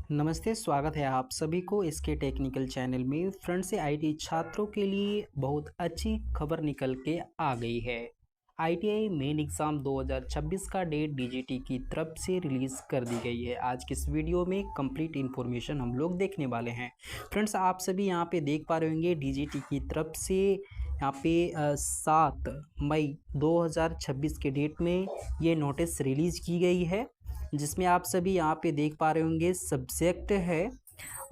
नमस्ते, स्वागत है आप सभी को इसके टेक्निकल चैनल में। फ्रंट से आईटी छात्रों के लिए बहुत अच्छी खबर निकल के आ गई है। आईटीआई मेन एग्ज़ाम 2026 का डेट डीजीटी की तरफ से रिलीज़ कर दी गई है। आज की इस वीडियो में कंप्लीट इन्फॉर्मेशन हम लोग देखने वाले हैं। फ्रेंड्स, आप सभी यहाँ पे देख पा रहे होंगे डीजीटी की तरफ से यहाँ पे 7 मई 2026 के डेट में ये नोटिस रिलीज़ की गई है, जिसमें आप सभी यहाँ पे देख पा रहे होंगे सब्जेक्ट है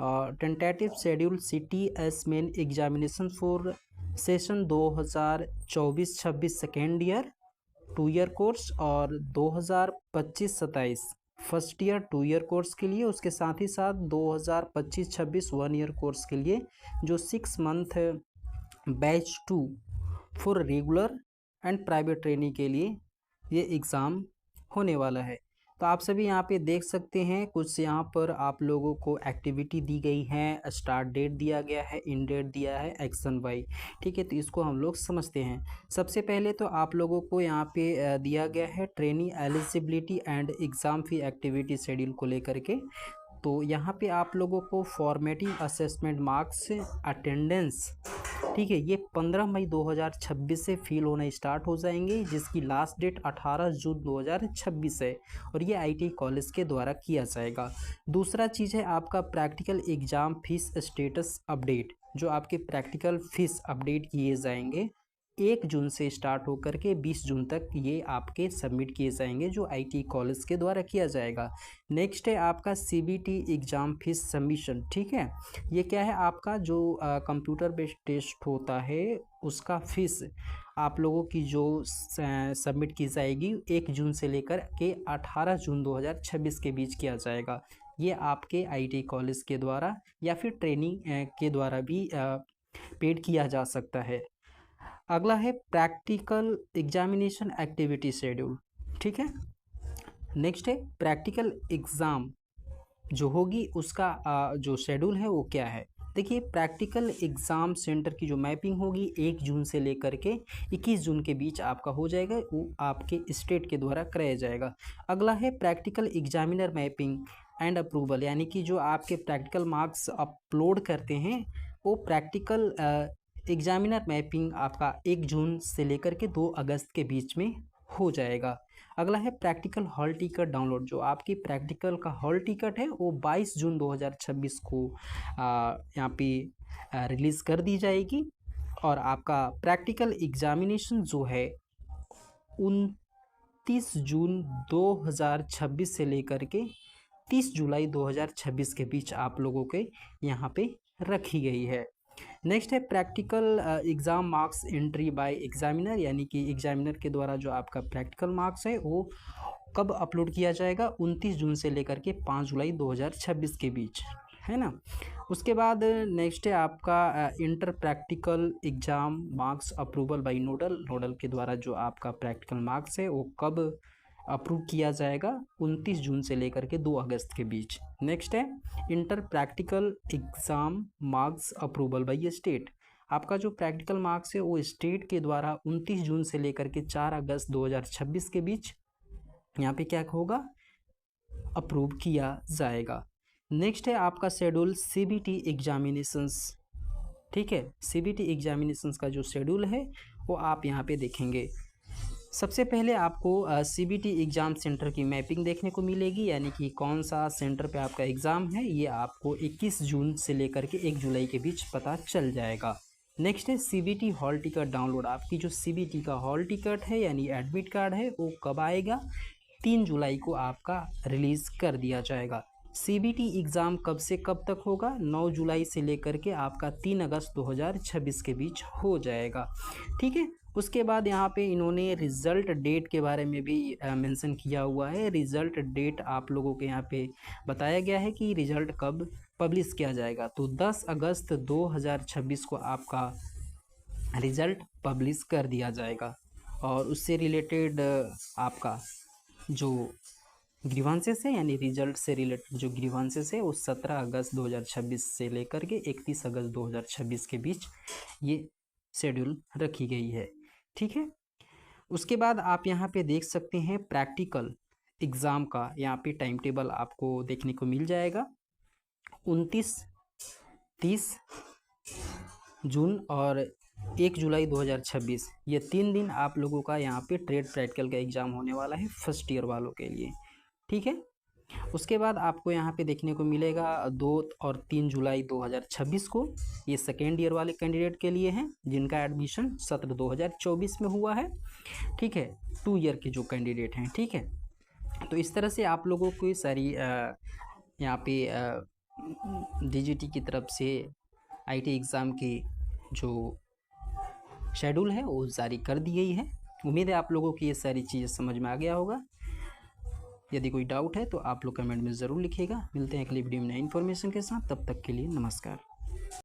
tentative schedule CTS main examination for session 2024-26 second year 2 year course और 2025-27 फर्स्ट ईयर 2 ईयर कोर्स के लिए। उसके साथ ही साथ 2025-26 1 ईयर कोर्स के लिए जो 6 month batch 2 for regular and private training के लिए ये एग्ज़ाम होने वाला है। तो आप सभी यहाँ पे देख सकते हैं कुछ यहाँ पर आप लोगों को एक्टिविटी दी गई है, स्टार्ट डेट दिया गया है, इन डेट दिया है, एक्शन वाई। ठीक है, तो इसको हम लोग समझते हैं। सबसे पहले तो आप लोगों को यहाँ पे दिया गया है training eligibility and exam fee activity schedule को लेकर के। तो यहाँ पे आप लोगों को फॉर्मेटिव असेसमेंट मार्क्स अटेंडेंस, ठीक है, ये 15 मई 2026 से फिल होना स्टार्ट हो जाएंगे, जिसकी लास्ट डेट 18 जून 2026 है और ये आईटी कॉलेज के द्वारा किया जाएगा। दूसरा चीज़ है आपका practical exam fees status update, जो आपके प्रैक्टिकल फीस अपडेट किए जाएंगे 1 जून से स्टार्ट होकर के 20 जून तक ये आपके सबमिट किए जाएंगे, जो आईटी कॉलेज के द्वारा किया जाएगा। नेक्स्ट है आपका सीबीटी एग्ज़ाम फीस सबमिशन। ठीक है, ये क्या है, आपका जो कंप्यूटर बेस्ड टेस्ट होता है उसका फीस आप लोगों की जो सबमिट की जाएगी 1 जून से लेकर के 18 जून 2026 के बीच किया जाएगा। ये आपके आईटी कॉलेज के द्वारा या फिर ट्रेनिंग के द्वारा भी पेड किया जा सकता है। अगला है प्रैक्टिकल एग्जामिनेशन एक्टिविटी शेड्यूल। ठीक है, नेक्स्ट है प्रैक्टिकल एग्ज़ाम जो होगी उसका जो शेड्यूल है वो क्या है। देखिए, प्रैक्टिकल एग्ज़ाम सेंटर की जो मैपिंग होगी 1 जून से लेकर के 21 जून के बीच आपका हो जाएगा, वो आपके स्टेट के द्वारा कराया जाएगा। अगला है practical examiner mapping and approval, यानी कि जो आपके प्रैक्टिकल मार्क्स अपलोड करते हैं वो प्रैक्टिकल एग्जामिनर मैपिंग आपका 1 जून से लेकर के 2 अगस्त के बीच में हो जाएगा। अगला है प्रैक्टिकल हॉल टिकट डाउनलोड, जो आपकी प्रैक्टिकल का हॉल टिकट है वो 22 जून 2026 को यहाँ पे रिलीज़ कर दी जाएगी। और आपका प्रैक्टिकल एग्जामिनेशन जो है 29 जून 2026 से लेकर के 30 जुलाई 2026 के बीच आप लोगों के यहाँ पे रखी गई है। नेक्स्ट है practical exam marks entry by examiner, यानी कि एग्जामिनर के द्वारा जो आपका प्रैक्टिकल मार्क्स है वो कब अपलोड किया जाएगा, 29 जून से लेकर के 5 जुलाई 2026 के बीच, है ना। उसके बाद नेक्स्ट है आपका inter practical exam marks approval bye nodal के द्वारा जो आपका प्रैक्टिकल मार्क्स है वो कब अप्रूव किया जाएगा, 29 जून से लेकर के 2 अगस्त के बीच। नेक्स्ट है inter practical exam marks approval by state, आपका जो प्रैक्टिकल मार्क्स है वो स्टेट के द्वारा 29 जून से लेकर के 4 अगस्त 2026 के बीच यहाँ पे क्या होगा, अप्रूव किया जाएगा। नेक्स्ट है आपका शेड्यूल सीबीटी एग्जामिनेशंस। ठीक है, सीबीटी एग्जामिनेशंस का जो शेड्यूल है वो आप यहाँ पे देखेंगे। सबसे पहले आपको सीबीटी एग्ज़ाम सेंटर की मैपिंग देखने को मिलेगी, यानी कि कौन सा सेंटर पे आपका एग्ज़ाम है ये आपको 21 जून से लेकर के 1 जुलाई के बीच पता चल जाएगा। नेक्स्ट है सीबीटी हॉल टिकट डाउनलोड, आपकी जो सीबीटी का हॉल टिकट है यानी एडमिट कार्ड है वो कब आएगा, 3 जुलाई को आपका रिलीज़ कर दिया जाएगा। सीबीटी एग्ज़ाम कब से कब तक होगा, 9 जुलाई से लेकर के आपका 3 अगस्त 2026 के बीच हो जाएगा। ठीक है, उसके बाद यहाँ पे इन्होंने रिज़ल्ट डेट के बारे में भी मेंशन किया हुआ है। रिज़ल्ट डेट आप लोगों के यहाँ पे बताया गया है कि रिज़ल्ट कब पब्लिश किया जाएगा, तो 10 अगस्त 2026 को आपका रिज़ल्ट पब्लिश कर दिया जाएगा। और उससे रिलेटेड आपका जो ग्रीवांसेस है, यानी रिजल्ट से रिलेटेड जो ग्रीवांसेस है वो 17 अगस्त 2026 से लेकर के 31 अगस्त 2026 के बीच ये शेड्यूल रखी गई है। ठीक है, उसके बाद आप यहाँ पे देख सकते हैं प्रैक्टिकल एग्ज़ाम का यहाँ पे टाइम टेबल आपको देखने को मिल जाएगा। 29, 30 जून और 1 जुलाई 2026, ये 3 दिन आप लोगों का यहाँ पे ट्रेड प्रैक्टिकल का एग्ज़ाम होने वाला है फर्स्ट ईयर वालों के लिए। ठीक है, उसके बाद आपको यहाँ पे देखने को मिलेगा 2 और 3 जुलाई 2026 को, ये सेकेंड ईयर वाले कैंडिडेट के लिए हैं जिनका एडमिशन सत्र 2024 में हुआ है। ठीक है, 2 ईयर के जो कैंडिडेट हैं। ठीक है, तो इस तरह से आप लोगों को सारी यहाँ पे DGT की तरफ से IT एग्ज़ाम की जो शेड्यूल है वो जारी कर दी गई है। उम्मीद है आप लोगों की ये सारी चीज़ें समझ में आ गया होगा। यदि कोई डाउट है तो आप लोग कमेंट में ज़रूर लिखिएगा। मिलते हैं अगली वीडियो में नई इन्फॉर्मेशन के साथ, तब तक के लिए नमस्कार।